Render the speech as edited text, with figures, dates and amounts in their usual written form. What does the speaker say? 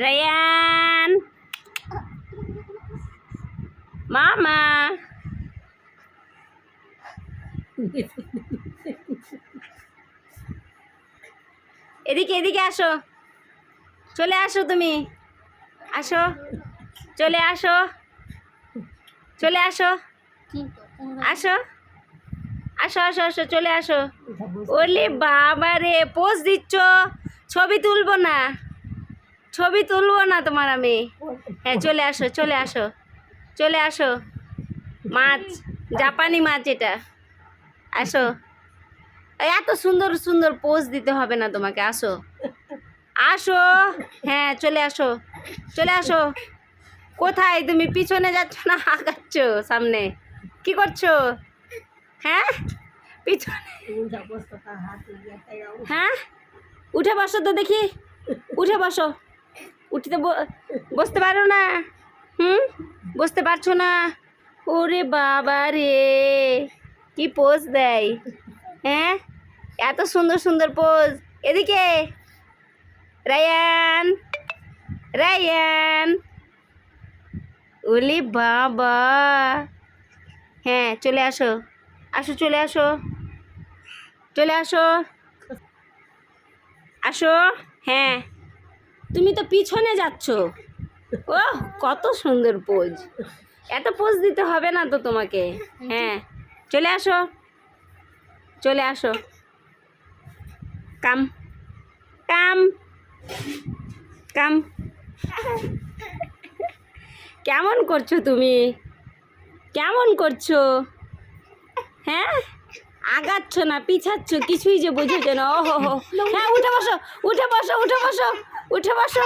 Ryan মামা এদিকে এদিকে আসো, চলে আসো, তুমি আসো, চলে আসো, চলে আসো, আসো আসো আসো আসো, চলে আসো। ওলে বাবা রে, পোজ দিচ্ছ, ছবি তুলবো না, ছবি তুলবো না তোমার আমি। হ্যাঁ চলে আসো, চলে আসো, চলে আসো। মাছ, জাপানি মাছ এটা, আসো। এত সুন্দর সুন্দর পোজ দিতে হবে না তোমাকে, আসো আসো। হ্যাঁ চলে আসো, চলে আসো। কোথায় তুমি, পিছনে যাচ্ছ না আগাচ্ছ সামনে, কি করছো? হ্যাঁ পিছনে, হ্যাঁ উঠে বসো তো দেখি, উঠে বসো। উঠতে বসতে পারো না? বসতে পারছো না? ওরে বাবা রে, কি পোজ দেয়! হ্যাঁ এত সুন্দর সুন্দর পোজ। এদিকে রায়ান, রায়ান, ওলে বাবা। হ্যাঁ চলে আসো, আসো, চলে আসো, চলে আসো, আসো। হ্যাঁ তুমি তো পিছনে যাচ্ছ। ও কত সুন্দর পোজ, এত পোজ দিতে হবে না তো তোমাকে। হ্যাঁ চলে আসো, চলে আসো। কাম কাম কাম। কেমন করছো তুমি, কেমন করছো? হ্যাঁ আগাচ্ছ না পিছাচ্ছ, কিছুই যে বুঝেছো না। ও হো, হ্যাঁ উঠে বসো, উঠে বসো, উঠে বসো, উঠে বসো।